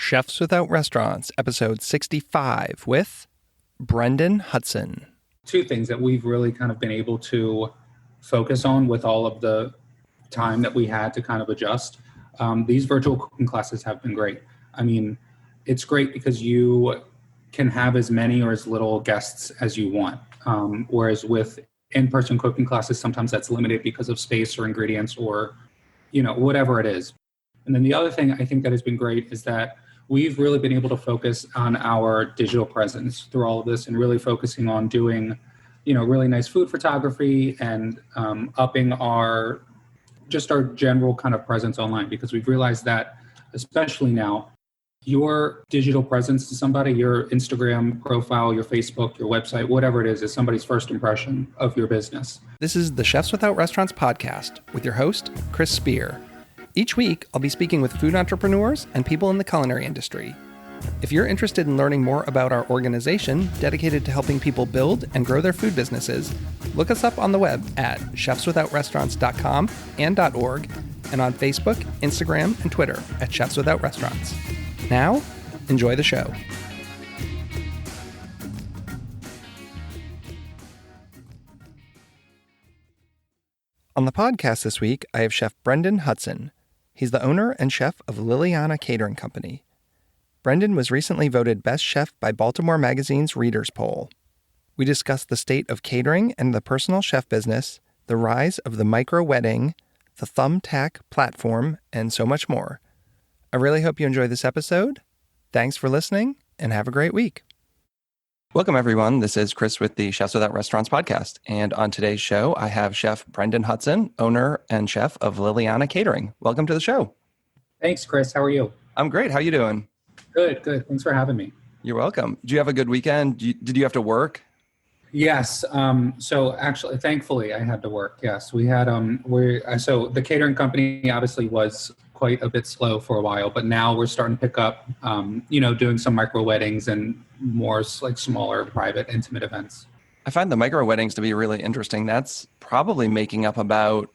Chefs Without Restaurants, episode 65 with Brendon Hudson. Two things that we've really kind of been able to focus on with all of the time that we had to kind of adjust. These virtual cooking classes have been great. I mean, it's great because you can have as many or as little guests as you want. Whereas with in-person cooking classes, sometimes that's limited because of space or ingredients or, whatever it is. And then the other thing I think that has been great is that we've really been able to focus on our digital presence through all of this and really focusing on doing, really nice food photography and upping our general kind of presence online, because we've realized that, especially now, your digital presence to somebody, your Instagram profile, your Facebook, your website, whatever it is somebody's first impression of your business. This is the Chefs Without Restaurants podcast with your host, Chris Spear. Each week, I'll be speaking with food entrepreneurs and people in the culinary industry. If you're interested in learning more about our organization dedicated to helping people build and grow their food businesses, look us up on the web at chefswithoutrestaurants.com and .org, and on Facebook, Instagram, and Twitter at Chefs Without Restaurants. Now, enjoy the show. On the podcast this week, I have Chef Brendon Hudson. He's the owner and chef of Liliahna Catering Company. Brendon was recently voted Best Chef by Baltimore Magazine's Readers' Poll. We discussed the state of catering and the personal chef business, the rise of the micro wedding, the Thumbtack platform, and so much more. I really hope you enjoy this episode. Thanks for listening, and have a great week. Welcome, everyone. This is Chris with the Chefs Without Restaurants podcast. And on today's show, I have Chef Brendon Hudson, owner and chef of Liliahna Catering. Welcome to the show. Thanks, Chris. How are you? I'm great. How are you doing? Good. Thanks for having me. You're welcome. Did you have a good weekend? Did you have to work? Yes. So actually, thankfully, I had to work. Yes, we had. So the catering company obviously was quite a bit slow for a while, but now we're starting to pick up. Doing some micro weddings and more like smaller, private, intimate events. I find the micro weddings to be really interesting. That's probably making up about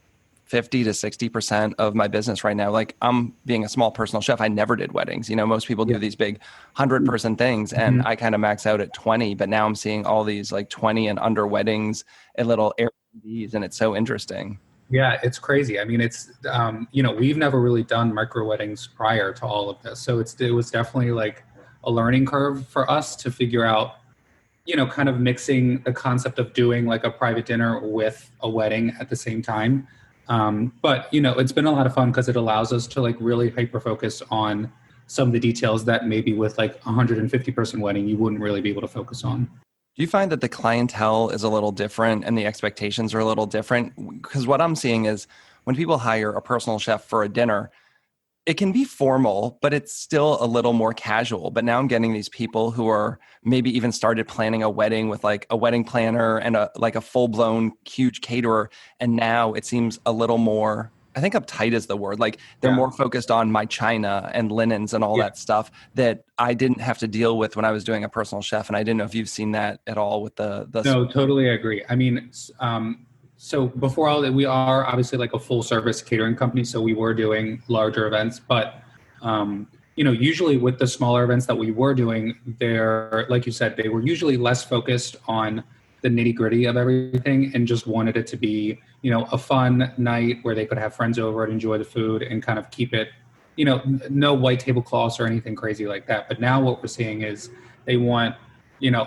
50 to 60% of my business right now. Like, I'm being a small personal chef. I never did weddings. Most people do these big 100-person things, and I kind of max out at 20, but now I'm seeing all these like 20 and under weddings at little Airbnbs, and it's so interesting. Yeah, it's crazy. I mean, it's, we've never really done micro weddings prior to all of this. So it was definitely like a learning curve for us to figure out, kind of mixing the concept of doing like a private dinner with a wedding at the same time. But it's been a lot of fun because it allows us to like really hyper focus on some of the details that maybe with like a 150-person wedding, you wouldn't really be able to focus on. Do you find that the clientele is a little different and the expectations are a little different? Because what I'm seeing is when people hire a personal chef for a dinner, it can be formal, but it's still a little more casual. But now I'm getting these people who are maybe even started planning a wedding with like a wedding planner and a full-blown huge caterer. And now it seems a little more, I think uptight is the word. Like they're more focused on my china and linens and all that stuff that I didn't have to deal with when I was doing a personal chef. And I didn't know if you've seen that at all with the No, totally agree. I mean, so before all that, we are obviously like a full service catering company. So we were doing larger events, but, usually with the smaller events that we were doing, they're, like you said, they were usually less focused on the nitty gritty of everything and just wanted it to be, a fun night where they could have friends over and enjoy the food and kind of keep it, no white tablecloths or anything crazy like that. But now what we're seeing is they want,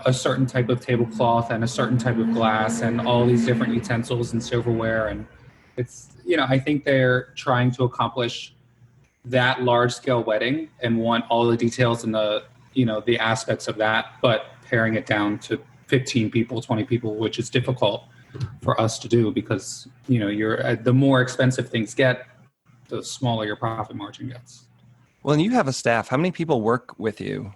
a certain type of tablecloth and a certain type of glass and all these different utensils and silverware. And it's, I think they're trying to accomplish that large scale wedding and want all the details and the aspects of that, but paring it down to 15 people, 20 people, which is difficult for us to do because, the more expensive things get, the smaller your profit margin gets. Well, and you have a staff. How many people work with you?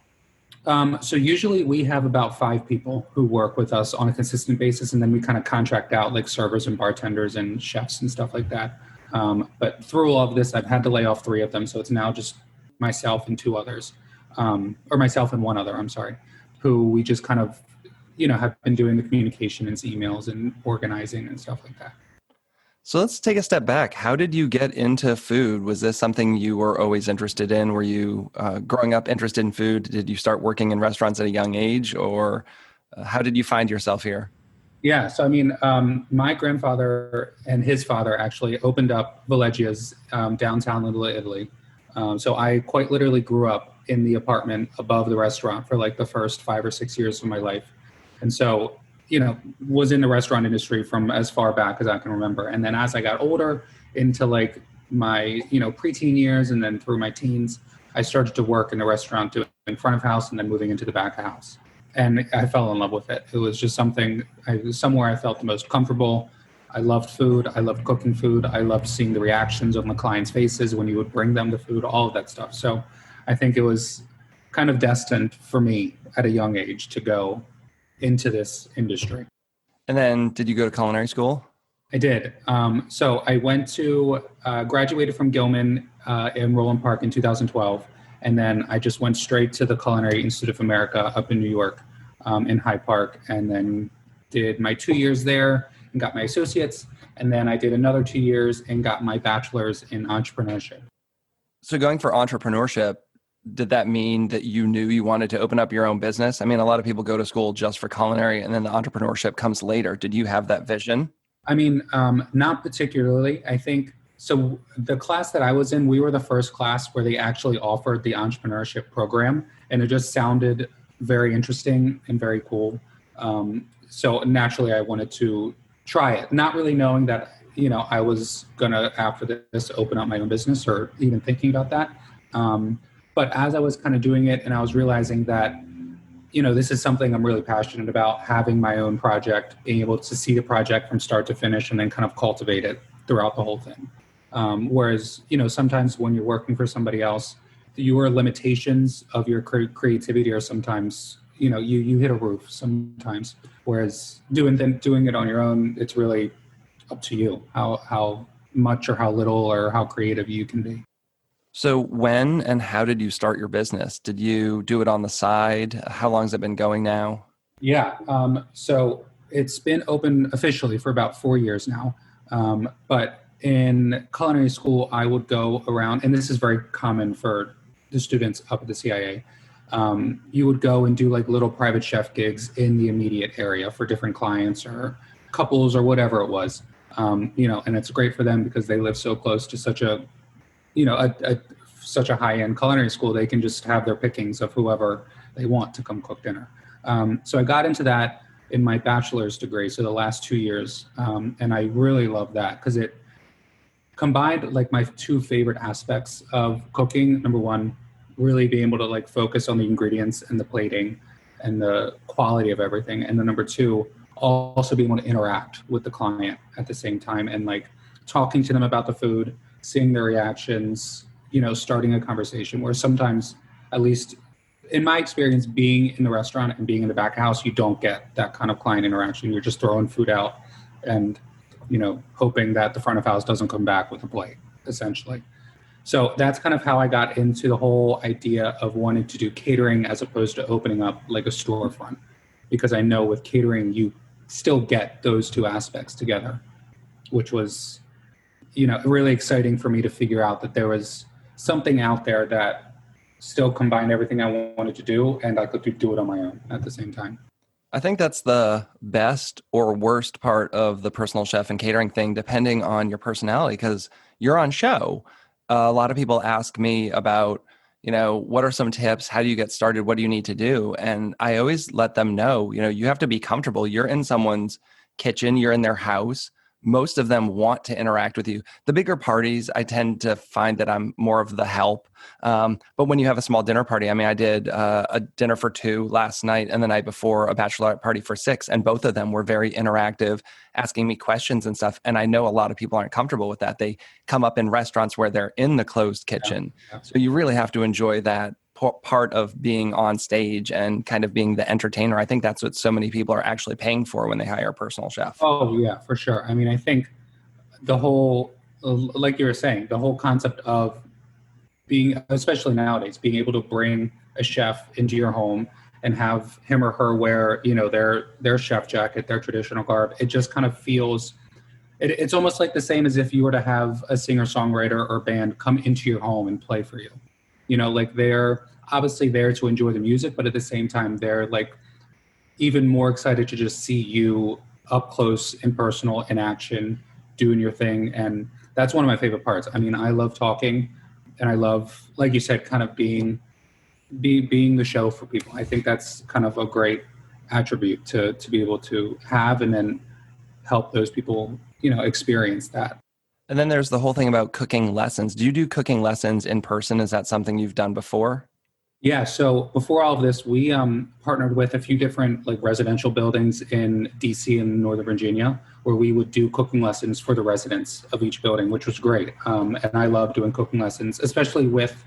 So usually we have about 5 people who work with us on a consistent basis, and then we kind of contract out like servers and bartenders and chefs and stuff like that. But through all of this, I've had to lay off 3 of them. So it's now just myself and 2 others, or myself and 1 other, who we just kind of, have been doing the communication and emails and organizing and stuff like that. So let's take a step back. How did you get into food? Was this something you were always interested in? Were you growing up interested in food? Did you start working in restaurants at a young age, or how did you find yourself here? Yeah, so my grandfather and his father actually opened up Villeggia's downtown Little Italy. So I quite literally grew up in the apartment above the restaurant for like the first 5 or 6 years of my life. And so, was in the restaurant industry from as far back as I can remember. And then as I got older into like my, preteen years and then through my teens, I started to work in the restaurant doing front of house and then moving into the back of house. And I fell in love with it. It was just somewhere I felt the most comfortable. I loved food. I loved cooking food. I loved seeing the reactions on the clients' faces when you would bring them the food, all of that stuff. So I think it was kind of destined for me at a young age to go into this industry. And then did you go to culinary school? I did. So I went to, graduated from Gilman in Roland Park in 2012. And then I just went straight to the Culinary Institute of America up in New York, in Hyde Park, and then did my 2 years there and got my associates. And then I did another 2 years and got my bachelor's in entrepreneurship. So going for entrepreneurship, did that mean that you knew you wanted to open up your own business? I mean, a lot of people go to school just for culinary and then the entrepreneurship comes later. Did you have that vision? Not particularly. I think, so the class that I was in, we were the first class where they actually offered the entrepreneurship program, and it just sounded very interesting and very cool. So naturally I wanted to try it, not really knowing that, I was gonna, after this, open up my own business or even thinking about that. But as I was kind of doing it and I was realizing that, this is something I'm really passionate about, having my own project, being able to see the project from start to finish and then kind of cultivate it throughout the whole thing. Whereas, sometimes when you're working for somebody else, your limitations of your creativity are sometimes, you hit a roof sometimes. Whereas doing it on your own, it's really up to you how much or how little or how creative you can be. So when and how did you start your business? Did you do it on the side? How long has it been going now? Yeah. So it's been open officially for about 4 years now. But in culinary school, I would go around, and this is very common for the students up at the CIA. You would go and do like little private chef gigs in the immediate area for different clients or couples or whatever it was. And it's great for them because they live so close to such a such a high-end culinary school. They can just have their pickings of whoever they want to come cook dinner. So I got into that in my bachelor's degree, so the last 2 years, and I really love that because it combined like my two favorite aspects of cooking. Number one, really being able to like focus on the ingredients and the plating and the quality of everything, and then number two, also being able to interact with the client at the same time and like talking to them about the food, seeing their reactions, starting a conversation. Where sometimes, at least in my experience, being in the restaurant and being in the back house, you don't get that kind of client interaction. You're just throwing food out and, hoping that the front of house doesn't come back with a plate, essentially. So that's kind of how I got into the whole idea of wanting to do catering as opposed to opening up like a storefront, because I know with catering, you still get those two aspects together, which was, really exciting for me to figure out that there was something out there that still combined everything I wanted to do, and I could do it on my own at the same time. I think that's the best or worst part of the personal chef and catering thing, depending on your personality, because you're on show. A lot of people ask me about, what are some tips? How do you get started? What do you need to do? And I always let them know, you have to be comfortable. You're in someone's kitchen, you're in their house. Most of them want to interact with you. The bigger parties, I tend to find that I'm more of the help. But when you have a small dinner party, I did a dinner for 2 last night and the night before a bachelorette party for 6. And both of them were very interactive, asking me questions and stuff. And I know a lot of people aren't comfortable with that. They come up in restaurants where they're in the closed kitchen. Yeah. So you really have to enjoy that part of being on stage and kind of being the entertainer. I think that's what so many people are actually paying for when they hire a personal chef. Oh yeah, for sure. I think the whole, like you were saying, the whole concept of being, especially nowadays, being able to bring a chef into your home and have him or her wear, their chef jacket, their traditional garb, it just kind of feels it's almost like the same as if you were to have a singer-songwriter or band come into your home and play for you. Like they're obviously there to enjoy the music, but at the same time, they're like even more excited to just see you up close and personal in action, doing your thing. And that's one of my favorite parts. I mean, I love talking, and I love, like you said, kind of being the show for people. I think that's kind of a great attribute to be able to have, and then help those people, experience that. And then there's the whole thing about cooking lessons. Do you do cooking lessons in person? Is that something you've done before? Yeah. So before all of this, we partnered with a few different like residential buildings in DC and Northern Virginia, where we would do cooking lessons for the residents of each building, which was great. And I love doing cooking lessons, especially with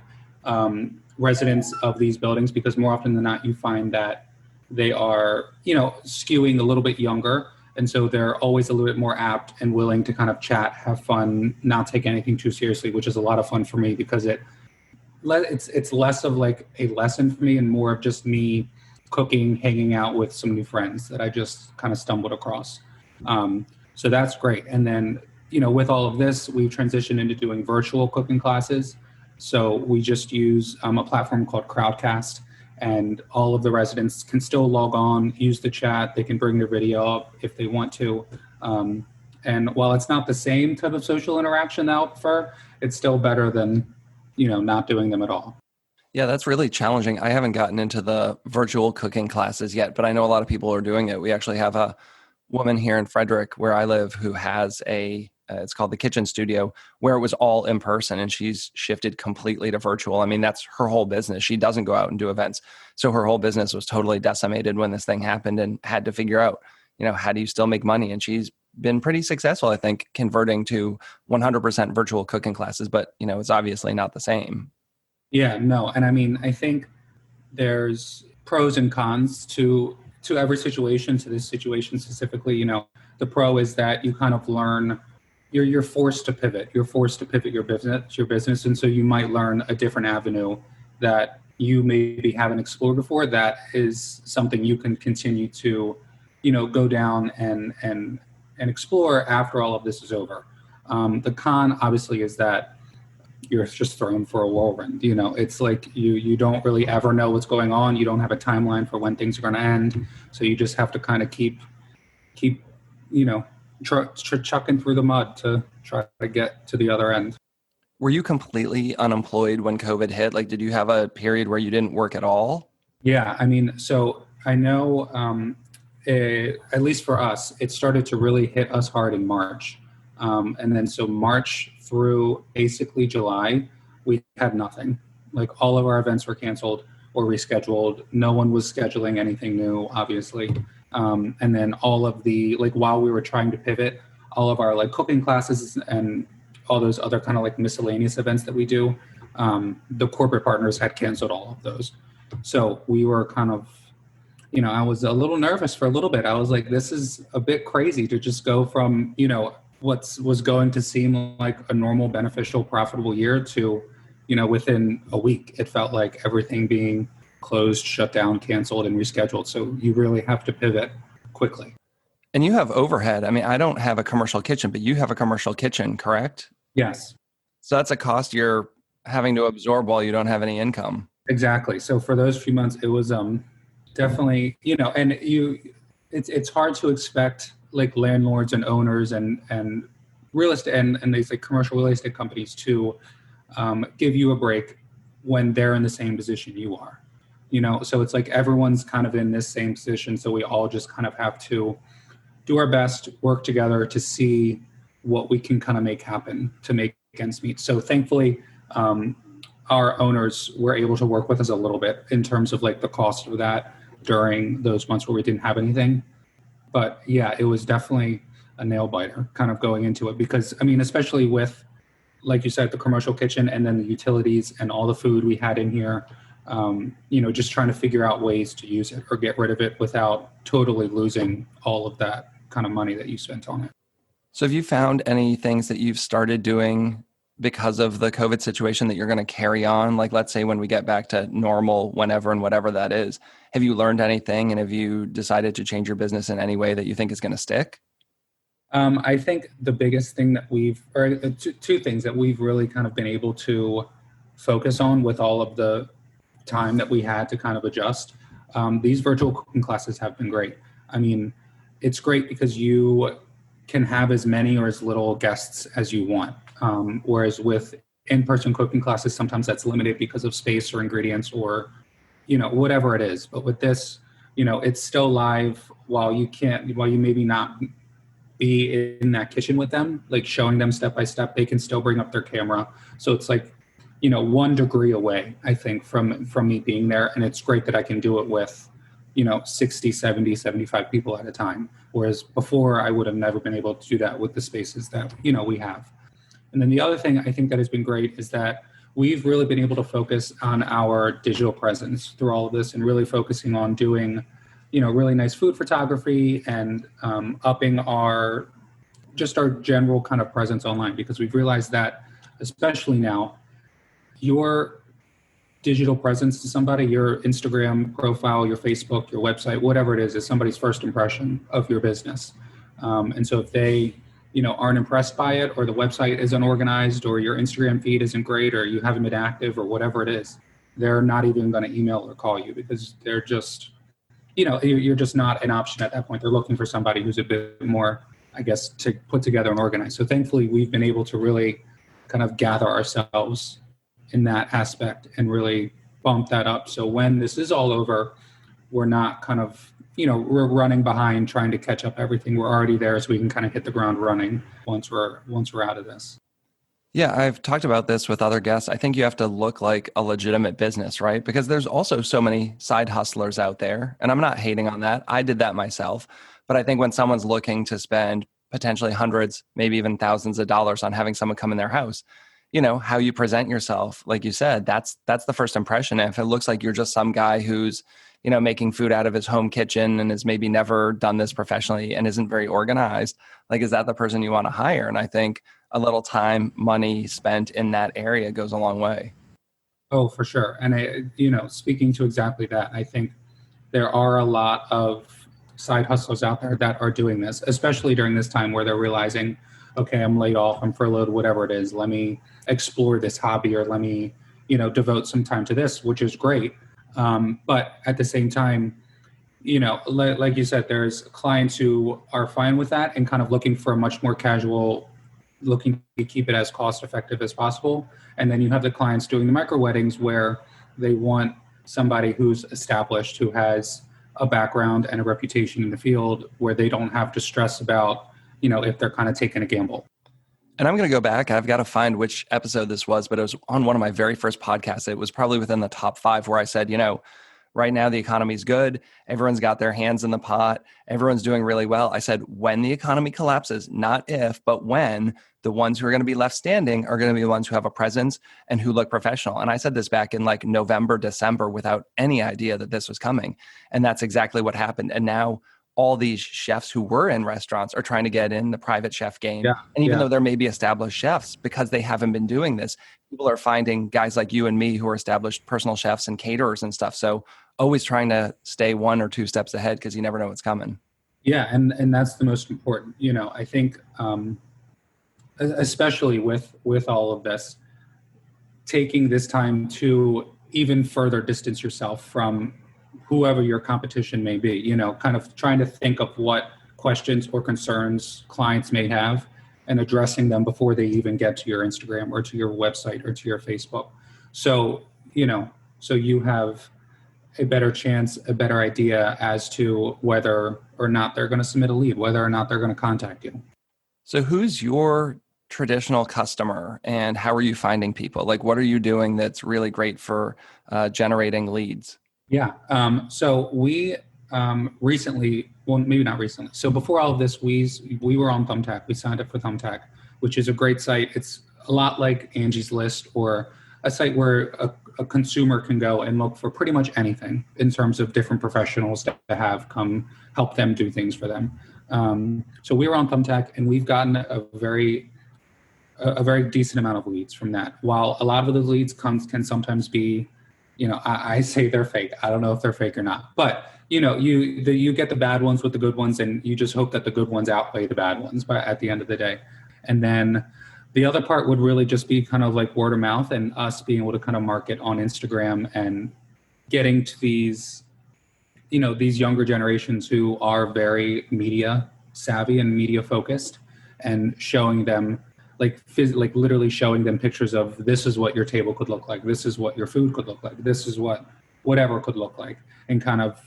residents of these buildings, because more often than not, you find that they are, skewing a little bit younger. And so they're always a little bit more apt and willing to kind of chat, have fun, not take anything too seriously, which is a lot of fun for me because it's less of like a lesson for me and more of just me cooking, hanging out with some new friends that I just kind of stumbled across. So that's great. And then, with all of this, we've transitioned into doing virtual cooking classes. So we just use a platform called Crowdcast, and all of the residents can still log on, use the chat. They can bring their video up if they want to. And while it's not the same type of social interaction that I prefer, it's still better than, not doing them at all. Yeah, that's really challenging. I haven't gotten into the virtual cooking classes yet, but I know a lot of people are doing it. We actually have a woman here in Frederick, where I live, who has it's called the Kitchen Studio, where it was all in person, and she's shifted completely to virtual. I mean, that's her whole business. She doesn't go out and do events. So her whole business was totally decimated when this thing happened, and had to figure out, how do you still make money? And she's been pretty successful, I think, converting to 100% virtual cooking classes, but, it's obviously not the same. Yeah, no. And I mean, I think there's pros and cons to every situation. To this situation specifically, the pro is that you kind of learn, you're forced to pivot. You're forced to pivot your business. And so you might learn a different avenue that you maybe haven't explored before. That is something you can continue to, go down and explore after all of this is over. The con obviously is that you're just thrown for a whirlwind. It's like you don't really ever know what's going on. You don't have a timeline for when things are going to end. So you just have to kind of keep chucking through the mud to try to get to the other end. Were you completely unemployed when COVID hit? Like, did you have a period where you didn't work at all? Yeah, I mean, so I know, at least for us, it started to really hit us hard in March. And then so March through basically July, we had nothing. Like all of our events were canceled or rescheduled. No one was scheduling anything new, obviously. And then all of the, like while we were trying to pivot, all of our like cooking classes and all those other kind of like miscellaneous events that we do, the corporate partners had canceled all of those. So we were kind of, I was a little nervous for a little bit. I was like, this is a bit crazy to just go from, what was going to seem like a normal, beneficial, profitable year to, within a week, it felt like everything being closed, shut down, canceled, and rescheduled. So you really have to pivot quickly. And you have overhead. I mean, I don't have a commercial kitchen, but you have a commercial kitchen, correct? Yes. So that's a cost you're having to absorb while you don't have any income. Exactly. So for those few months, it was definitely, and it's hard to expect like landlords and owners and real estate and these like commercial real estate companies to give you a break when they're in the same position you are. So it's like everyone's kind of in this same position. So we all just kind of have to do our best, work together to see what we can kind of make happen to make ends meet. So thankfully, our owners were able to work with us a little bit in terms of like the cost of that during those months where we didn't have anything. But yeah, it was definitely a nail biter kind of going into it because, I mean, especially with, like you said, the commercial kitchen and then the utilities and all the food we had in here, just trying to figure out ways to use it or get rid of it without totally losing all of that kind of money that you spent on it. So have you found any things that you've started doing because of the COVID situation that you're going to carry on? Like, let's say when we get back to normal, whenever and whatever that is, have you learned anything and have you decided to change your business in any way that you think is going to stick? I think the biggest thing that two things that we've really kind of been able to focus on with all of the time that we had to kind of adjust. These virtual cooking classes have been great. I mean, it's great because you can have as many or as little guests as you want. Whereas with in-person cooking classes, sometimes that's limited because of space or ingredients or, whatever it is. But with this, it's still live while you maybe not be in that kitchen with them, like showing them step by step, they can still bring up their camera. So it's like, 1 degree away, I think, from me being there. And it's great that I can do it with, 60, 70, 75 people at a time. Whereas before I would have never been able to do that with the spaces that, we have. And then the other thing I think that has been great is that we've really been able to focus on our digital presence through all of this and really focusing on doing, really nice food photography and upping our general kind of presence online, because we've realized that, especially now, your digital presence to somebody, your Instagram profile, your Facebook, your website, whatever it is somebody's first impression of your business. And so if they, aren't impressed by it, or the website isn't organized, or your Instagram feed isn't great, or you haven't been active, or whatever it is, they're not even going to email or call you, because they're just, you're just not an option at that point. They're looking for somebody who's a bit more, I guess, to put together and organize. So thankfully, we've been able to really kind of gather ourselves in that aspect and really bump that up. So when this is all over, we're not kind of, we're running behind trying to catch up everything. We're already there, so we can kind of hit the ground running once we're out of this. Yeah, I've talked about this with other guests. I think you have to look like a legitimate business, right? Because there's also so many side hustlers out there. And I'm not hating on that. I did that myself. But I think when someone's looking to spend potentially hundreds, maybe even thousands of dollars on having someone come in their house, how you present yourself, like you said, that's the first impression. And if it looks like you're just some guy who's, making food out of his home kitchen and has maybe never done this professionally and isn't very organized, like, is that the person you want to hire? And I think a little time, money spent in that area goes a long way. Oh, for sure. And, speaking to exactly that, I think there are a lot of side hustlers out there that are doing this, especially during this time where they're realizing, okay, I'm laid off, I'm furloughed, whatever it is. Let me explore this hobby, or let me, devote some time to this, which is great. But at the same time, like you said, there's clients who are fine with that and kind of looking for a much more casual, looking to keep it as cost effective as possible. And then you have the clients doing the micro weddings where they want somebody who's established, who has a background and a reputation in the field, where they don't have to stress about, if they're kind of taking a gamble. And I'm going to go back. I've got to find which episode this was, but it was on one of my very first podcasts. It was probably within the top 5 where I said, right now the economy's good. Everyone's got their hands in the pot. Everyone's doing really well. I said, when the economy collapses, not if, but when, the ones who are going to be left standing are going to be the ones who have a presence and who look professional. And I said this back in like November, December, without any idea that this was coming. And that's exactly what happened. And now all these chefs who were in restaurants are trying to get in the private chef game. Yeah, and even though there may be established chefs, because they haven't been doing this, people are finding guys like you and me who are established personal chefs and caterers and stuff. So always trying to stay 1 or 2 steps ahead, because you never know what's coming. Yeah, and that's the most important. I think especially with all of this, taking this time to even further distance yourself from whoever your competition may be, kind of trying to think of what questions or concerns clients may have and addressing them before they even get to your Instagram or to your website or to your Facebook. So, so you have a better chance, a better idea as to whether or not they're going to submit a lead, whether or not they're going to contact you. So who's your traditional customer and how are you finding people? Like, what are you doing that's really great for generating leads? Yeah. So we recently, well, maybe not recently. So before all of this, we were on Thumbtack. We signed up for Thumbtack, which is a great site. It's a lot like Angie's List, or a site where a consumer can go and look for pretty much anything in terms of different professionals to have come help them do things for them. So we were on Thumbtack, and we've gotten a very decent amount of leads from that. While a lot of the leads can sometimes be I say they're fake. I don't know if they're fake or not, but you get the bad ones with the good ones, and you just hope that the good ones outweigh the bad ones. But at the end of the day, and then the other part would really just be kind of like word of mouth and us being able to kind of market on Instagram and getting to these younger generations who are very media savvy and media focused, and showing them like literally showing them pictures of this is what your table could look like, this is what your food could look like, this is what whatever could look like, and kind of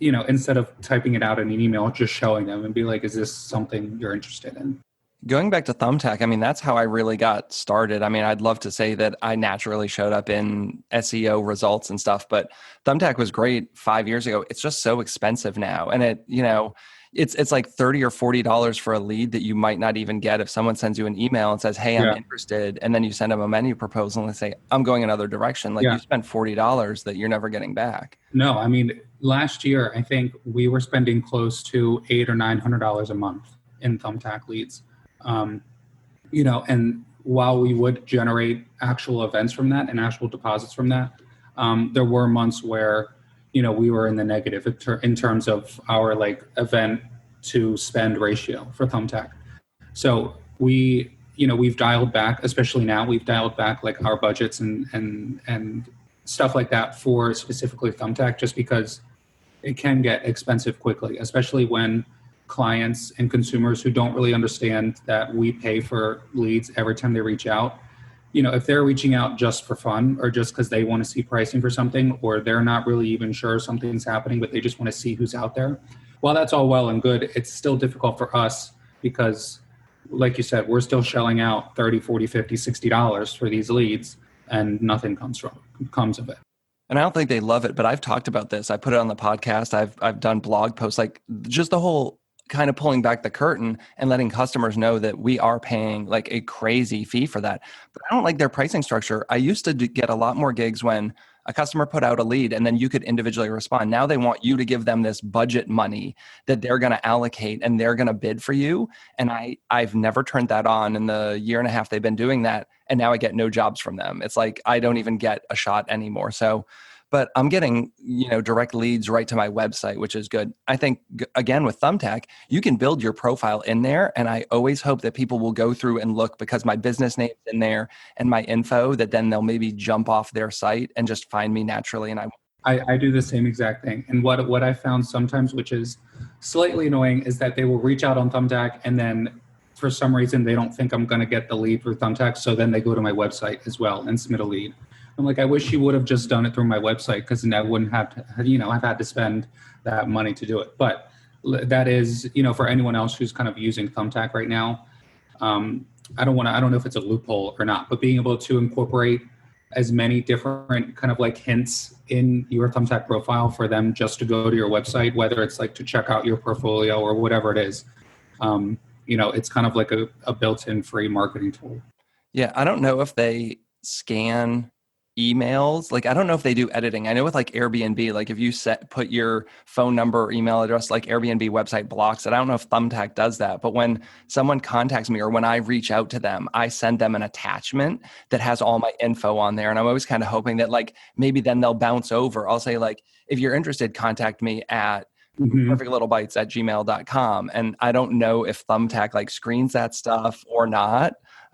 instead of typing it out in an email, just showing them and be like, is this something you're interested in? Going back to Thumbtack, I mean, that's how I really got started. I mean, I'd love to say that I naturally showed up in SEO results and stuff, but Thumbtack was great 5 years ago. It's just so expensive now. And it's like $30 or $40 for a lead that you might not even get if someone sends you an email and says, hey, I'm interested. And then you send them a menu proposal and they say, I'm going another direction. Like you spent $40 that you're never getting back. No, I mean, last year, I think we were spending close to $800 or $900 a month in Thumbtack leads. And while we would generate actual events from that and actual deposits from that, there were months where, we were in the negative in terms of our like event to spend ratio for Thumbtack. So we've dialed back, especially now we've dialed back like our budgets and stuff like that for specifically Thumbtack, just because it can get expensive quickly, especially when clients and consumers who don't really understand that we pay for leads every time they reach out. If they're reaching out just for fun or just because they want to see pricing for something, or they're not really even sure something's happening, but they just want to see who's out there. While that's all well and good, it's still difficult for us because, like you said, we're still shelling out $30, $40, $50, $60 for these leads, and nothing comes of it. And I don't think they love it, but I've talked about this. I put it on the podcast. I've done blog posts, like just the whole kind of pulling back the curtain and letting customers know that we are paying like a crazy fee for that. But I don't like their pricing structure. I used to get a lot more gigs when a customer put out a lead and then you could individually respond. Now they want you to give them this budget money that they're going to allocate and they're going to bid for you. And I've never turned that on in the year and a half they've been doing that. And now I get no jobs from them. It's like, I don't even get a shot anymore. So, but I'm getting, direct leads right to my website, which is good. I think, again, with Thumbtack, you can build your profile in there. And I always hope that people will go through and look because my business name's in there and my info, that then they'll maybe jump off their site and just find me naturally. And I do the same exact thing. And what I found sometimes, which is slightly annoying, is that they will reach out on Thumbtack and then for some reason they don't think I'm going to get the lead for Thumbtack. So then they go to my website as well and submit a lead. I'm like, I wish you would have just done it through my website, because then I wouldn't have to, I've had to spend that money to do it. But that is, for anyone else who's kind of using Thumbtack right now, I don't know if it's a loophole or not, but being able to incorporate as many different kind of like hints in your Thumbtack profile for them just to go to your website, whether it's like to check out your portfolio or whatever it is, it's kind of like a built-in free marketing tool. Yeah, I don't know if they scan emails. Like, I don't know if they do editing. I know with like Airbnb, like if you put your phone number or email address, like Airbnb website blocks it. I don't know if Thumbtack does that, but when someone contacts me or when I reach out to them, I send them an attachment that has all my info on there. And I'm always kind of hoping that like, maybe then they'll bounce over. I'll say like, if you're interested, contact me at perfectlittlebites@gmail.com. And I don't know if Thumbtack like screens that stuff or not.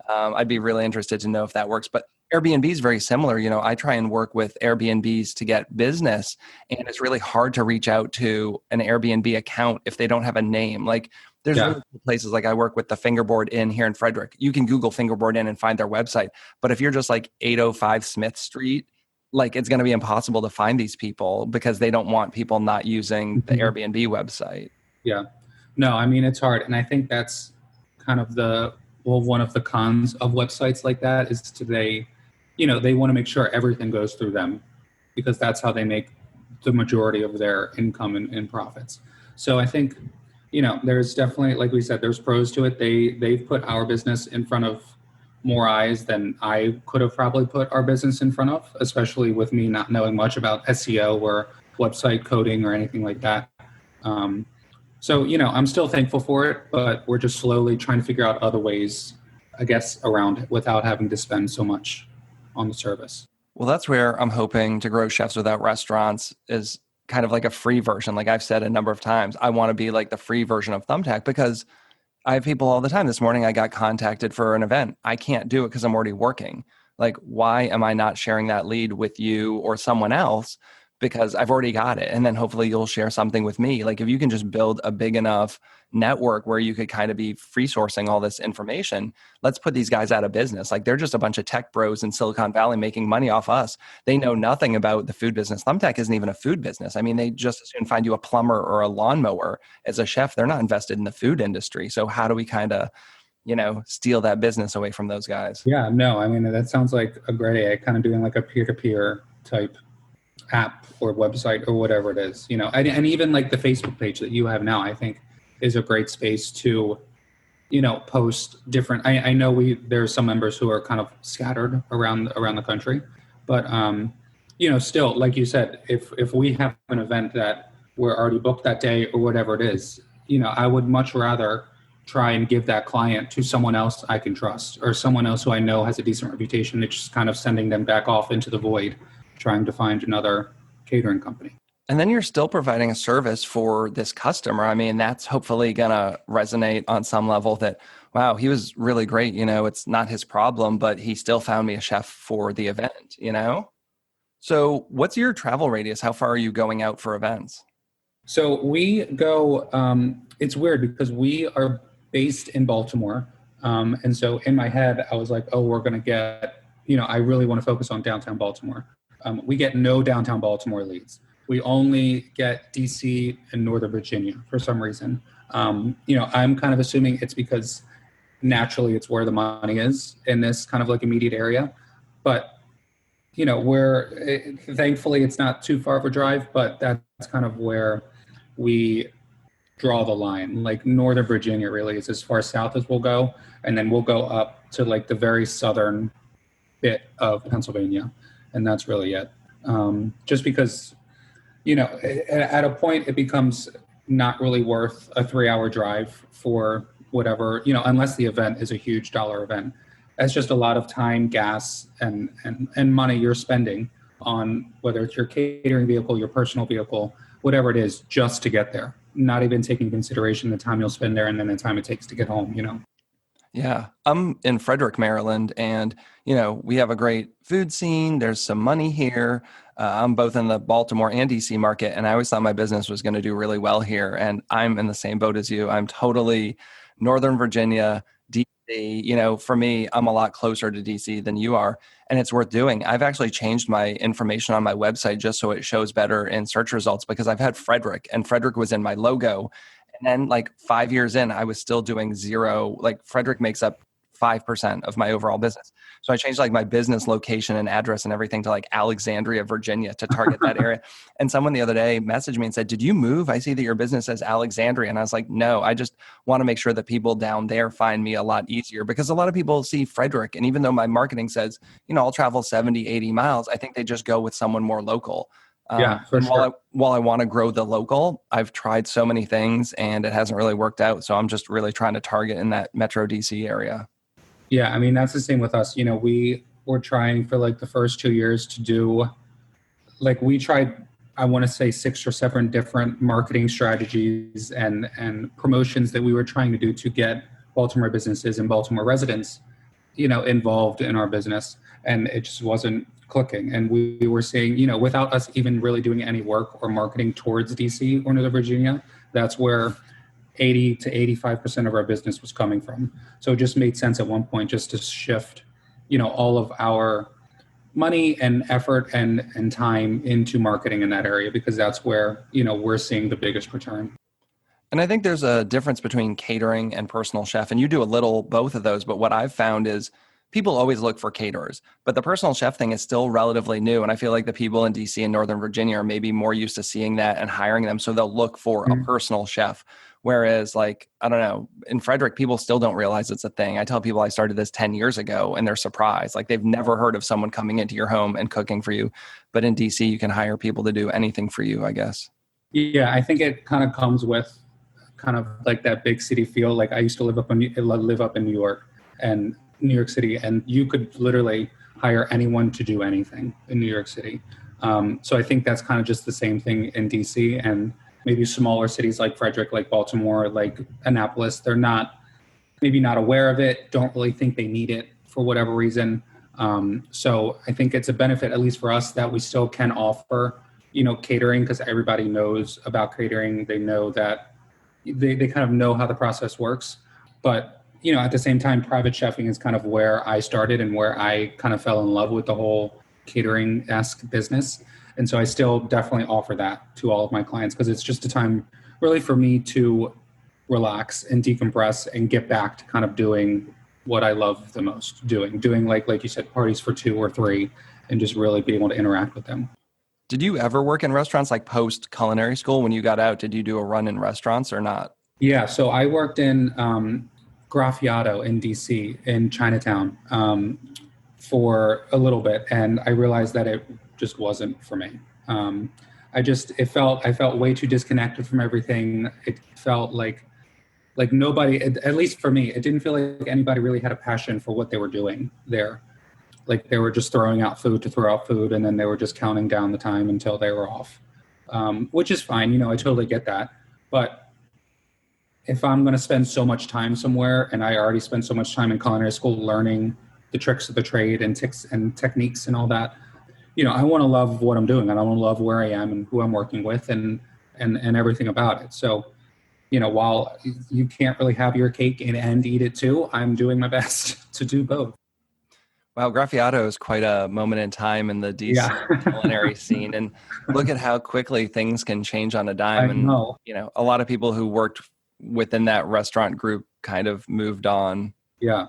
I'd be really interested to know if that works, but Airbnb is very similar. I try and work with Airbnbs to get business, and it's really hard to reach out to an Airbnb account if they don't have a name. Like there's really cool places, like I work with the Fingerboard Inn here in Frederick. You can Google Fingerboard Inn and find their website. But if you're just like 805 Smith Street, like it's going to be impossible to find these people because they don't want people not using the Airbnb website. Yeah. No, I mean, it's hard. And I think that's kind of one of the cons of websites like that is they want to make sure everything goes through them because that's how they make the majority of their income and profits. So I think, there's definitely, like we said, there's pros to it. They've put our business in front of more eyes than I could have probably put our business in front of, especially with me not knowing much about SEO or website coding or anything like that. So, I'm still thankful for it, but we're just slowly trying to figure out other ways, I guess, around it without having to spend so much on the service. Well, that's where I'm hoping to grow Chefs Without Restaurants is kind of like a free version. Like I've said a number of times, I want to be like the free version of Thumbtack because I have people all the time. This morning, I got contacted for an event. I can't do it because I'm already working. Like, why am I not sharing that lead with you or someone else? Because I've already got it. And then hopefully you'll share something with me. Like, if you can just build a big enough network where you could kind of be free sourcing all this information, let's put these guys out of business. Like, they're just a bunch of tech bros in Silicon Valley making money off us. They know nothing about the food business. Thumbtack isn't even a food business. I mean, they just as soon find you a plumber or a lawnmower as a chef. They're not invested in the food industry. So how do we kind of, steal that business away from those guys? Yeah, no, I mean, that sounds like a great idea, kind of doing like a peer-to-peer type app or website or whatever it is, and even like the Facebook page that you have now, I think is a great space to, post different, I know there's some members who are kind of scattered around the country, but, still, like you said, if we have an event that we're already booked that day or whatever it is, I would much rather try and give that client to someone else I can trust or someone else who I know has a decent reputation. It's just kind of sending them back off into the void, trying to find another catering company. And then you're still providing a service for this customer. I mean, that's hopefully going to resonate on some level that, wow, he was really great. It's not his problem, but he still found me a chef for the event. So what's your travel radius? How far are you going out for events? So we go, it's weird because we are based in Baltimore. And so in my head, I was like, oh, we're going to get, I really want to focus on downtown Baltimore. We get no downtown Baltimore leads. We only get DC and Northern Virginia for some reason. I'm kind of assuming it's because naturally it's where the money is in this kind of like immediate area. But, thankfully it's not too far of a drive, but that's kind of where we draw the line. Like Northern Virginia really is as far south as we'll go. And then we'll go up to like the very southern bit of Pennsylvania. And that's really it. Just because, at a point it becomes not really worth a 3-hour drive for whatever, unless the event is a huge dollar event. That's just a lot of time, gas, and money you're spending on whether it's your catering vehicle, your personal vehicle, whatever it is, just to get there. Not even taking into consideration the time you'll spend there and then the time it takes to get home. Yeah, I'm in Frederick, Maryland, and we have a great food scene. There's some money here. I'm both in the Baltimore and DC market, and I always thought my business was going to do really well here. And I'm in the same boat as you. I'm totally Northern Virginia, DC. For me, I'm a lot closer to DC than you are, and it's worth doing. I've actually changed my information on my website just so it shows better in search results because I've had Frederick, and Frederick was in my logo. And then like 5 years in, I was still doing zero. Like Frederick makes up 5% of my overall business. So I changed like my business location and address and everything to like Alexandria, Virginia to target that area. And someone the other day messaged me and said, did you move? I see that your business says Alexandria. And I was like, no, I just want to make sure that people down there find me a lot easier because a lot of people see Frederick. And even though my marketing says, I'll travel 70, 80 miles, I think they just go with someone more local. Yeah, for sure. While I want to grow the local, I've tried so many things and it hasn't really worked out. So I'm just really trying to target in that Metro DC area. Yeah, I mean, that's the same with us. We were trying for like the first 2 years to do, like we tried, I want to say 6 or 7 different marketing strategies and promotions that we were trying to do to get Baltimore businesses and Baltimore residents, involved in our business. And it just wasn't clicking. And we were seeing, without us even really doing any work or marketing towards DC or Northern Virginia, that's where 80 to 85% of our business was coming from. So it just made sense at one point just to shift, all of our money and effort and time into marketing in that area because that's where, we're seeing the biggest return. And I think there's a difference between catering and personal chef. And you do a little both of those. But what I've found is people always look for caterers, but the personal chef thing is still relatively new. And I feel like the people in DC and Northern Virginia are maybe more used to seeing that and hiring them. So they'll look for a personal chef. Whereas like, I don't know, in Frederick, people still don't realize it's a thing. I tell people I started this 10 years ago and they're surprised. Like they've never heard of someone coming into your home and cooking for you. But in DC, you can hire people to do anything for you, I guess. Yeah, I think it kind of comes with kind of like that big city feel. Like I used to live up in New York and New York City, and you could literally hire anyone to do anything in New York City. So I think that's kind of just the same thing in DC, and maybe smaller cities like Frederick, like Baltimore, like Annapolis. They're maybe not aware of it, don't really think they need it for whatever reason. So I think it's a benefit, at least for us, that we still can offer, catering, because everybody knows about catering. They know that they kind of know how the process works. But, at the same time, private chefing is kind of where I started and where I kind of fell in love with the whole catering-esque business. And so I still definitely offer that to all of my clients, because it's just a time really for me to relax and decompress and get back to kind of doing what I love the most, doing like you said, parties for 2 or 3, and just really be able to interact with them. Did you ever work in restaurants, like post culinary school? When you got out, did you do a run in restaurants or not? Yeah, so I worked in Graffiato in DC in Chinatown for a little bit, and I realized that it just wasn't for me. I felt way too disconnected from everything. It felt like nobody, at least for me, it didn't feel like anybody really had a passion for what they were doing there. Like they were just throwing out food to throw out food, and then they were just counting down the time until they were off, which is fine. I totally get that. But if I'm going to spend so much time somewhere, and I already spent so much time in culinary school learning the tricks of the trade and tics and techniques and all that, I want to love what I'm doing, and I want to love where I am and who I'm working with, and everything about it. So, while you can't really have your cake and eat it too, I'm doing my best to do both. Wow, Graffiato is quite a moment in time in the DC culinary scene. And look at how quickly things can change on a dime. I know. A lot of people who worked within that restaurant group kind of moved on. Yeah,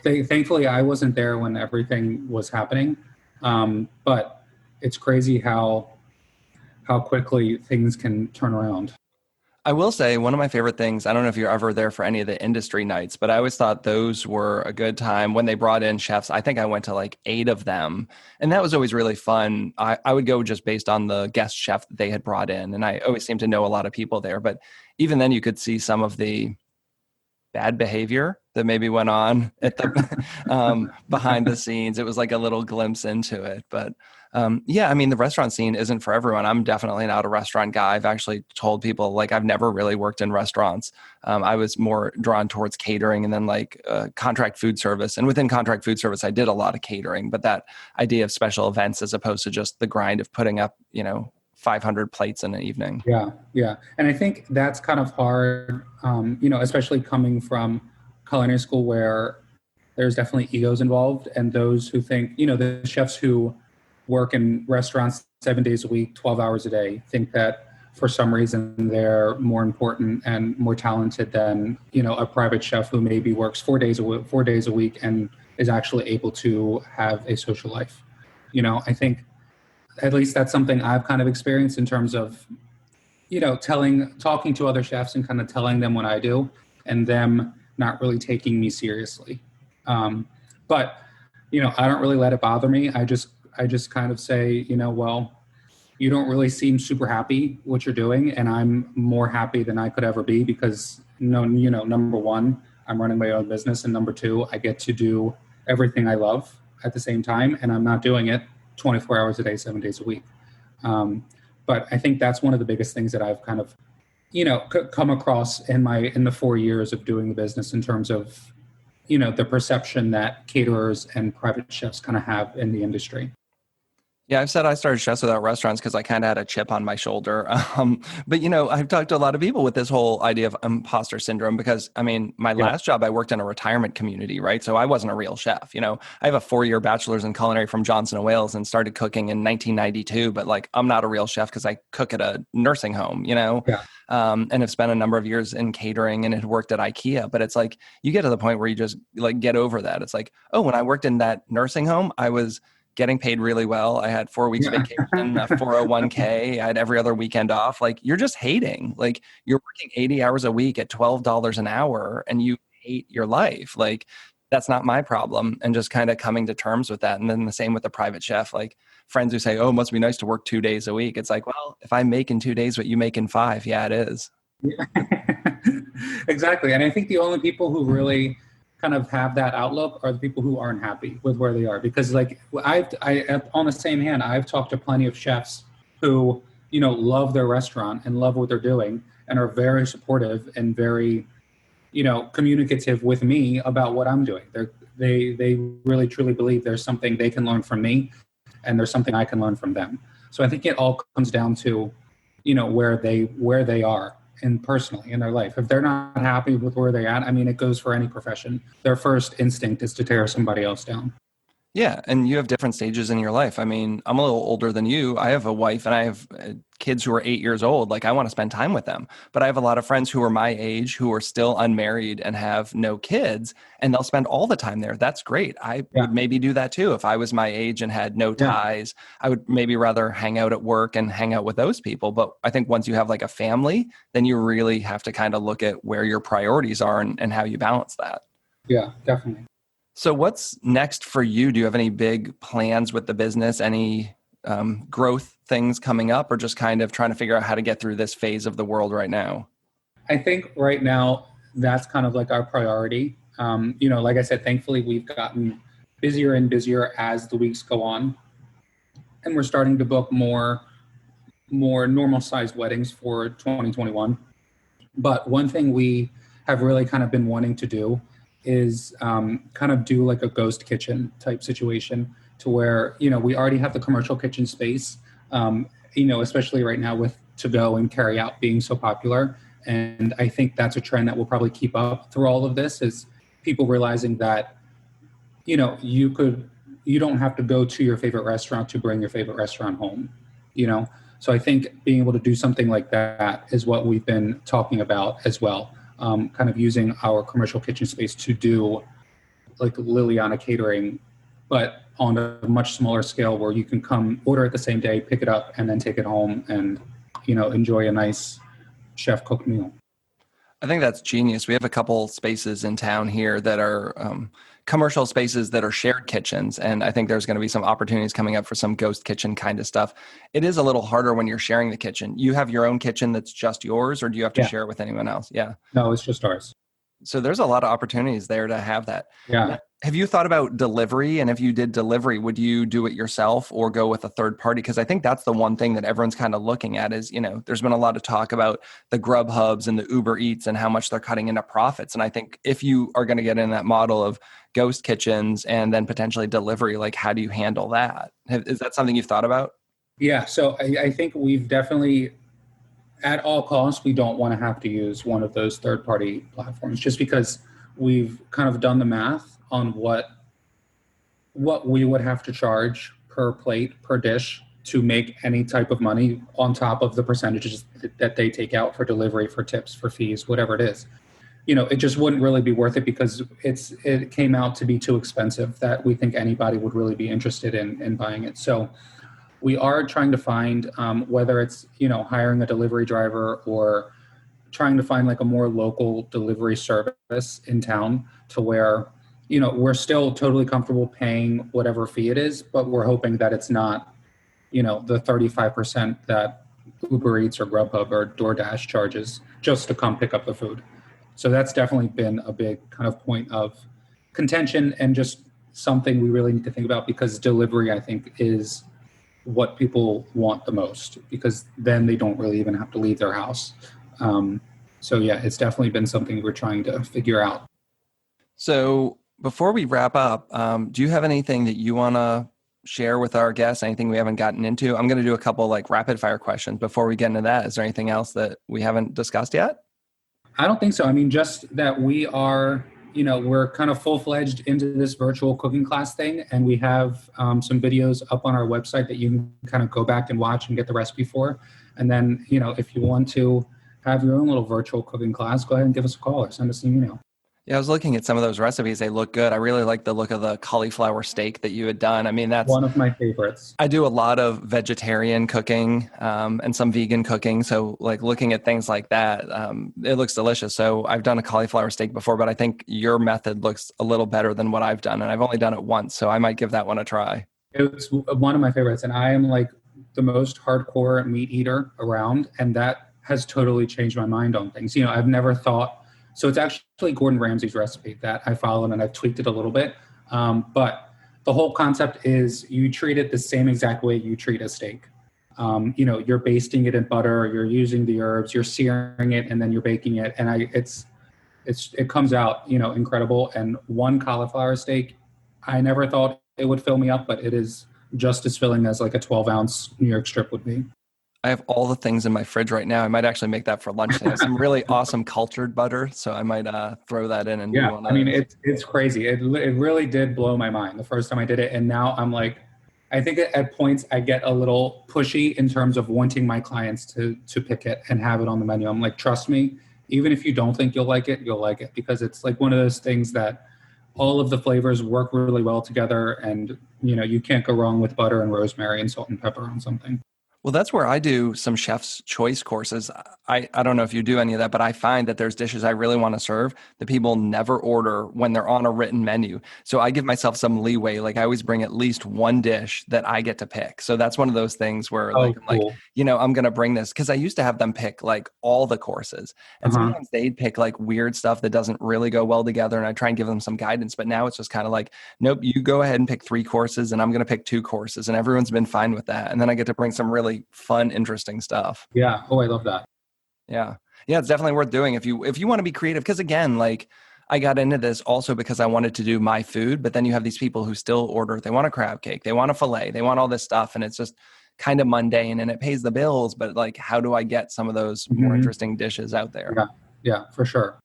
thankfully I wasn't there when everything was happening. But it's crazy how quickly things can turn around. I will say one of my favorite things, I don't know if you're ever there for any of the industry nights, but I always thought those were a good time when they brought in chefs. I think I went to like 8 of them, and that was always really fun. I would go just based on the guest chef that they had brought in, and I always seemed to know a lot of people there. But even then you could see some of the bad behavior that maybe went on at the behind the scenes. It was like a little glimpse into it. But the restaurant scene isn't for everyone. I'm definitely not a restaurant guy. I've actually told people, like, I've never really worked in restaurants. I was more drawn towards catering and then contract food service. And within contract food service, I did a lot of catering, but that idea of special events as opposed to just the grind of putting up, 500 plates in an evening. Yeah. And I think that's kind of hard, especially coming from culinary school where there's definitely egos involved, and those who think, the chefs who work in restaurants 7 days a week, 12 hours a day, think that for some reason they're more important and more talented than, a private chef who maybe works 4 days a week and is actually able to have a social life. I think at least that's something I've kind of experienced in terms of, talking to other chefs and kind of telling them what I do, and them not really taking me seriously. But, I don't really let it bother me. I just kind of say, well, you don't really seem super happy what you're doing, and I'm more happy than I could ever be because, number one, I'm running my own business, and number two, I get to do everything I love at the same time, and I'm not doing it 24 hours a day, 7 days a week. But I think that's one of the biggest things that I've kind of, come across in the 4 years of doing the business in terms of, the perception that caterers and private chefs kind of have in the industry. Yeah, I've said I started Chefs Without Restaurants because I kind of had a chip on my shoulder. But, I've talked to a lot of people with this whole idea of imposter syndrome because, my last job, I worked in a retirement community, right? So I wasn't a real chef. I have a 4-year bachelor's in culinary from Johnson & Wales and started cooking in 1992. But, I'm not a real chef because I cook at a nursing home, Yeah. And have spent a number of years in catering and had worked at IKEA. But it's like you get to the point where you just, get over that. It's like, oh, when I worked in that nursing home, I was getting paid really well. I had 4 weeks vacation, a 401k. I had every other weekend off. You're just hating. You're working 80 hours a week at $12 an hour and you hate your life. That's not my problem. And just kind of coming to terms with that. And then the same with the private chef, friends who say, oh, it must be nice to work 2 days a week. It's like, well, if I make in 2 days what you make in 5, yeah, it is. Yeah. Exactly. And I think the only people who really kind of have that outlook are the people who aren't happy with where they are. Because like on the same hand, I've talked to plenty of chefs who, love their restaurant and love what they're doing and are very supportive and very, communicative with me about what I'm doing. They really truly believe there's something they can learn from me and there's something I can learn from them. So I think it all comes down to, where they are and personally in their life. If they're not happy with where they're at, I mean, it goes for any profession. Their first instinct is to tear somebody else down. Yeah. And you have different stages in your life. I mean, I'm a little older than you. I have a wife and I have kids who are 8 years old. Like I want to spend time with them, but I have a lot of friends who are my age who are still unmarried and have no kids, and they'll spend all the time there. That's great. I would maybe do that too. If I was my age and had no ties, I would maybe rather hang out at work and hang out with those people. But I think once you have like a family, then you really have to kind of look at where your priorities are and how you balance that. Yeah, definitely. So what's next for you? Do you have any big plans with the business? Any growth things coming up, or just kind of trying to figure out how to get through this phase of the world right now? I think right now that's kind of like our priority. Like I said, thankfully we've gotten busier and busier as the weeks go on, and we're starting to book more normal sized weddings for 2021. But one thing we have really kind of been wanting to do is kind of do like a ghost kitchen type situation to where, we already have the commercial kitchen space, especially right now with to go and carry out being so popular. And I think that's a trend that will probably keep up through all of this, is people realizing that, you don't have to go to your favorite restaurant to bring your favorite restaurant home, So I think being able to do something like that is what we've been talking about as well. Kind of using our commercial kitchen space to do like Liliahna catering, but on a much smaller scale where you can come order it the same day, pick it up, and then take it home and, enjoy a nice chef cooked meal. I think that's genius. We have a couple spaces in town here that are commercial spaces that are shared kitchens. And I think there's going to be some opportunities coming up for some ghost kitchen kind of stuff. It is a little harder when you're sharing the kitchen. You have your own kitchen that's just yours, or do you have to share it with anyone else? Yeah. No, it's just ours. So there's a lot of opportunities there to have that. Yeah. Have you thought about delivery? And if you did delivery, would you do it yourself or go with a third party? Because I think that's the one thing that everyone's kind of looking at is, there's been a lot of talk about the Grubhubs and the Uber Eats and how much they're cutting into profits. And I think if you are going to get in that model of ghost kitchens and then potentially delivery, like how do you handle that? Is that something you've thought about? Yeah. So I think we've definitely, at all costs, we don't want to have to use one of those third party platforms, just because we've kind of done the math on what we would have to charge per plate, per dish, to make any type of money on top of the percentages that they take out for delivery, for tips, for fees, whatever it is. It just wouldn't really be worth it, because it came out to be too expensive that we think anybody would really be interested in buying it. So we are trying to find, whether it's, hiring a delivery driver or trying to find like a more local delivery service in town to where, we're still totally comfortable paying whatever fee it is, but we're hoping that it's not, the 35% that Uber Eats or Grubhub or DoorDash charges just to come pick up the food. So that's definitely been a big kind of point of contention and just something we really need to think about, because delivery, I think, is what people want the most, because then they don't really even have to leave their house. So yeah, it's definitely been something we're trying to figure out. So before we wrap up, do you have anything that you want to share with our guests? Anything we haven't gotten into? I'm going to do a couple like rapid fire questions before we get into that. Is there anything else that we haven't discussed yet? I don't think so. I mean, just that we are, we're kind of full-fledged into this virtual cooking class thing. And we have some videos up on our website that you can kind of go back and watch and get the recipe for. And then, if you want to have your own little virtual cooking class, go ahead and give us a call or send us an email. Yeah, I was looking at some of those recipes. They look good. I really like the look of the cauliflower steak that you had done. I mean, that's one of my favorites. I do a lot of vegetarian cooking and some vegan cooking. So like looking at things like that, it looks delicious. So I've done a cauliflower steak before, but I think your method looks a little better than what I've done. And I've only done it once, so I might give that one a try. It's one of my favorites. And I am like the most hardcore meat eater around. And that has totally changed my mind on things. I've never thought So it's actually Gordon Ramsay's recipe that I followed, and I've tweaked it a little bit. But the whole concept is you treat it the same exact way you treat a steak. You're basting it in butter, you're using the herbs, you're searing it, and then you're baking it. And it comes out, incredible. And one cauliflower steak, I never thought it would fill me up, but it is just as filling as like a 12-ounce New York strip would be. I have all the things in my fridge right now. I might actually make that for lunch today. Some really awesome cultured butter, so I might throw that in and do one of those. I mean, it's crazy. It really did blow my mind the first time I did it, and now I'm like, I think at points I get a little pushy in terms of wanting my clients to pick it and have it on the menu. I'm like, trust me, even if you don't think you'll like it, because it's like one of those things that all of the flavors work really well together, and you can't go wrong with butter and rosemary and salt and pepper on something. Well, that's where I do some chef's choice courses. I don't know if you do any of that, but I find that there's dishes I really want to serve that people never order when they're on a written menu. So I give myself some leeway. Like I always bring at least one dish that I get to pick. So that's one of those things where cool. I'm going to bring this, because I used to have them pick like all the courses. And sometimes they'd pick like weird stuff that doesn't really go well together. And I try and give them some guidance. But now it's just kind of like, nope, you go ahead and pick 3 courses and I'm going to pick 2 courses. And everyone's been fine with that. And then I get to bring some really fun, interesting stuff. Yeah. Oh, I love that. Yeah. It's definitely worth doing if you want to be creative. Because again, like I got into this also because I wanted to do my food, but then you have these people who still order, they want a crab cake, they want a filet, they want all this stuff. And it's just kind of mundane and it pays the bills. But like, how do I get some of those more interesting dishes out there? Yeah, for sure.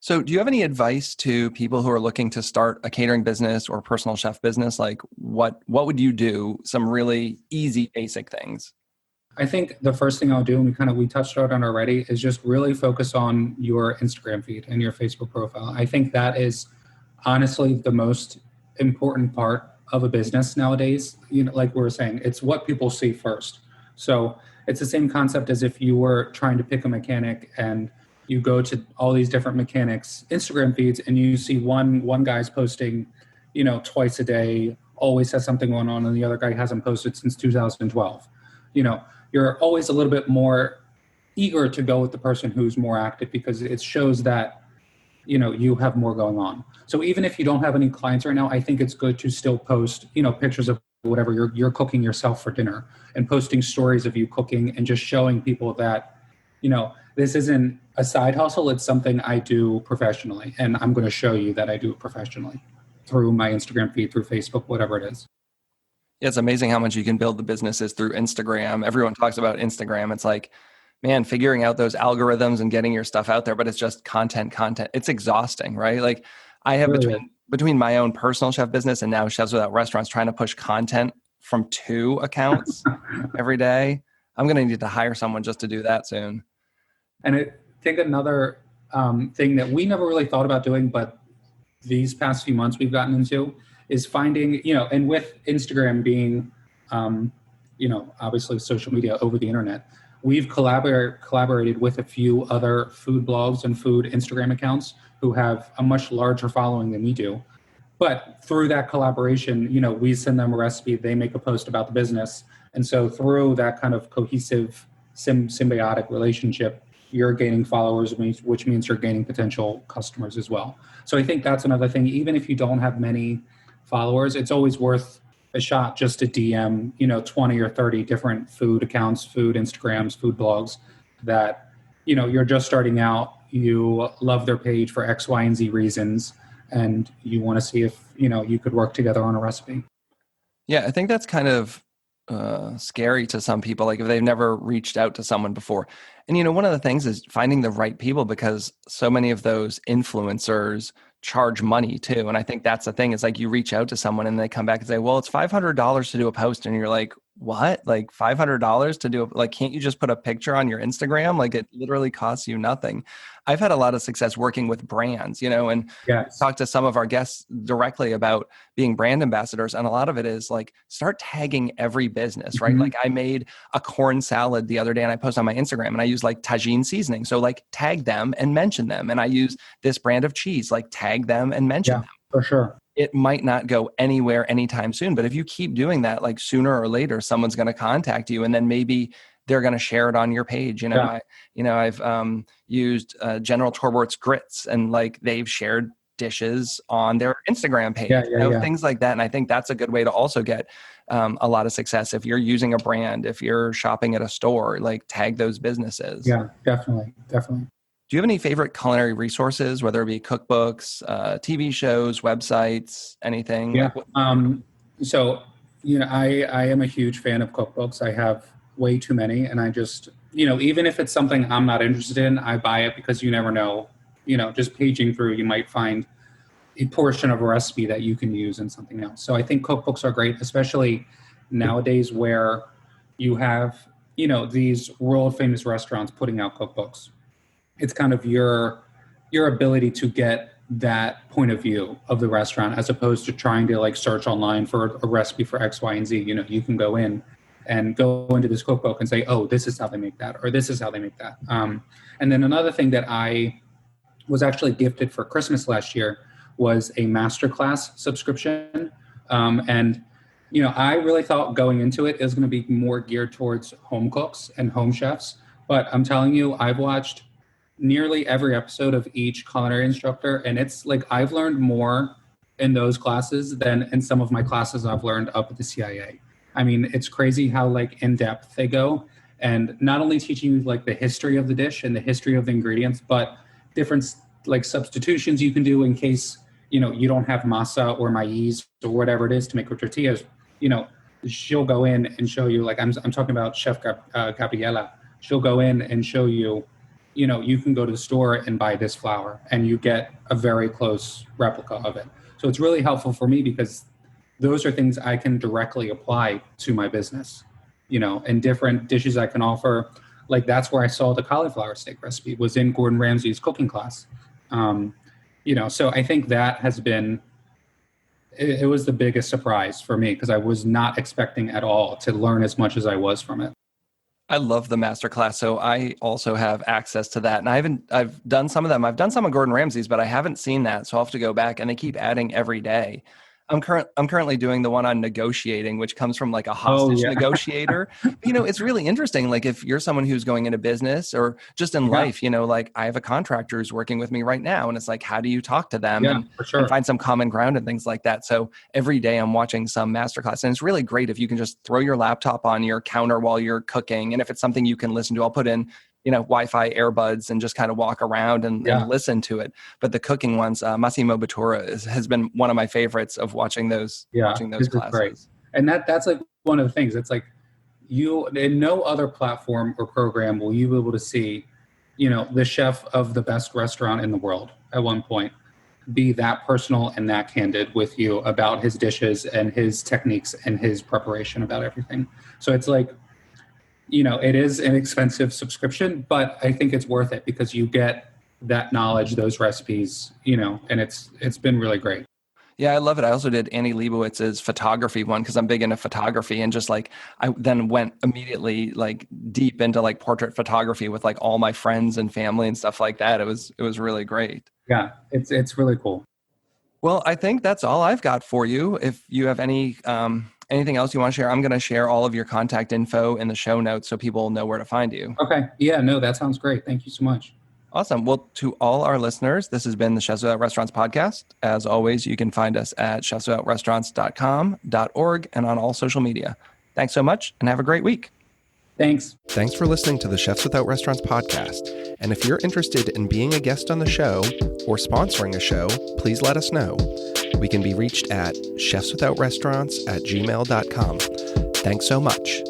So do you have any advice to people who are looking to start a catering business or personal chef business? Like what would you do? Some really easy, basic things. I think the first thing I'll do, and we touched on it already, is just really focus on your Instagram feed and your Facebook profile. I think that is honestly the most important part of a business nowadays. Like we were saying, it's what people see first. So it's the same concept as if you were trying to pick a mechanic and you go to all these different mechanics' Instagram feeds and you see one guy's posting, twice a day, always has something going on, and the other guy hasn't posted since 2012. You're always a little bit more eager to go with the person who's more active because it shows that, you have more going on. So even if you don't have any clients right now, I think it's good to still post, pictures of whatever you're cooking yourself for dinner and posting stories of you cooking and just showing people that, this isn't a side hustle. It's something I do professionally. And I'm going to show you that I do it professionally through my Instagram feed, through Facebook, whatever it is. Yeah, it's amazing how much you can build the businesses through Instagram. Everyone talks about Instagram. It's like, man, figuring out those algorithms and getting your stuff out there, but it's just content. It's exhausting, right? Like I have between my own personal chef business and now Chefs Without Restaurants, trying to push content from 2 accounts every day. I'm going to need to hire someone just to do that soon. And I think another thing that we never really thought about doing, but these past few months we've gotten into, is finding, and with Instagram being, obviously social media over the internet, we've collaborated with a few other food blogs and food Instagram accounts who have a much larger following than we do. But through that collaboration, we send them a recipe, they make a post about the business. And so through that kind of cohesive, symbiotic relationship, you're gaining followers, which means you're gaining potential customers as well. So I think that's another thing. Even if you don't have many followers, it's always worth a shot just to DM, 20 or 30 different food accounts, food Instagrams, food blogs that, you're just starting out, you love their page for X, Y, and Z reasons, and you want to see if, you could work together on a recipe. Yeah, I think that's kind of scary to some people, like if they've never reached out to someone before. And, one of the things is finding the right people, because so many of those influencers charge money too. And I think that's the thing. It's like you reach out to someone and they come back and say, well, it's $500 to do a post. And you're like, what? Like $500 to do can't you just put a picture on your Instagram? Like it literally costs you nothing. I've had a lot of success working with brands, and talked to some of our guests directly about being brand ambassadors. And a lot of it is like, start tagging every business, right? Like I made a corn salad the other day and I posted on my Instagram and I use like tagine seasoning. So like tag them and mention them. And I use this brand of cheese, like tag them and mention them. For sure. It might not go anywhere anytime soon, but if you keep doing that, like sooner or later, someone's going to contact you, and then maybe they're going to share it on your page. I've used General Torbert's grits, and like they've shared dishes on their Instagram page, things like that. And I think that's a good way to also get a lot of success. If you're using a brand, if you're shopping at a store, like tag those businesses. Yeah, definitely. Do you have any favorite culinary resources, whether it be cookbooks, TV shows, websites, anything? Yeah. So, I am a huge fan of cookbooks. I have way too many. And I just, even if it's something I'm not interested in, I buy it because you never know. Just paging through, you might find a portion of a recipe that you can use in something else. So I think cookbooks are great, especially nowadays where you have, these world famous restaurants putting out cookbooks. It's kind of your ability to get that point of view of the restaurant, as opposed to trying to like search online for a recipe for X, Y, and Z. You can go in and go into this cookbook and say, oh, this is how they make that, or this is how they make that. And then another thing that I was actually gifted for Christmas last year was a masterclass subscription. And I really thought going into it was going to be more geared towards home cooks and home chefs. But I'm telling you, I've watched nearly every episode of each culinary instructor, and it's like I've learned more in those classes than in some of my classes I've learned up at the CIA. I mean, it's crazy how like in depth they go, and not only teaching you like the history of the dish and the history of the ingredients, but different like substitutions you can do in case you don't have masa or maize or whatever it is to make with tortillas. She'll go in and show you, like I'm talking about Chef Gabriela. She'll go in and show you, you can go to the store and buy this flour and you get a very close replica of it. So it's really helpful for me because those are things I can directly apply to my business, and different dishes I can offer. Like that's where I saw the cauliflower steak recipe was in Gordon Ramsay's cooking class. So I think that has been, it was the biggest surprise for me because I was not expecting at all to learn as much as I was from it. I love the masterclass. So I also have access to that. And I've done some of them. I've done some of Gordon Ramsay's, but I haven't seen that. So I'll have to go back, and they keep adding every day. I'm currently doing the one on negotiating, which comes from like a hostage negotiator. It's really interesting. Like if you're someone who's going into business or just in life, like I have a contractor who's working with me right now, and it's like, how do you talk to them and find some common ground and things like that? So every day I'm watching some masterclass, and it's really great if you can just throw your laptop on your counter while you're cooking. And if it's something you can listen to, I'll put in Wi-Fi earbuds and just kind of walk around and listen to it. But the cooking ones, Massimo Bottura has been one of my favorites of watching those classes. Great. And that's like one of the things. It's like in no other platform or program will you be able to see, the chef of the best restaurant in the world at one point be that personal and that candid with you about his dishes and his techniques and his preparation about everything. So it's like, it is an expensive subscription, but I think it's worth it because you get that knowledge, those recipes, and it's been really great. Yeah, I love it. I also did Annie Leibowitz's photography one because I'm big into photography, and just like I then went immediately like deep into like portrait photography with like all my friends and family and stuff like that. It was really great. Yeah, it's really cool. Well, I think that's all I've got for you. If you have anything else you want to share, I'm going to share all of your contact info in the show notes so people know where to find you. Okay. Yeah, no, that sounds great. Thank you so much. Awesome. Well, to all our listeners, this has been the Chefs Without Restaurants podcast. As always, you can find us at chefswithoutrestaurants.com.org and on all social media. Thanks so much and have a great week. Thanks. Thanks for listening to the Chefs Without Restaurants podcast. And if you're interested in being a guest on the show or sponsoring a show, please let us know. We can be reached at chefswithoutrestaurants@gmail.com. Thanks so much.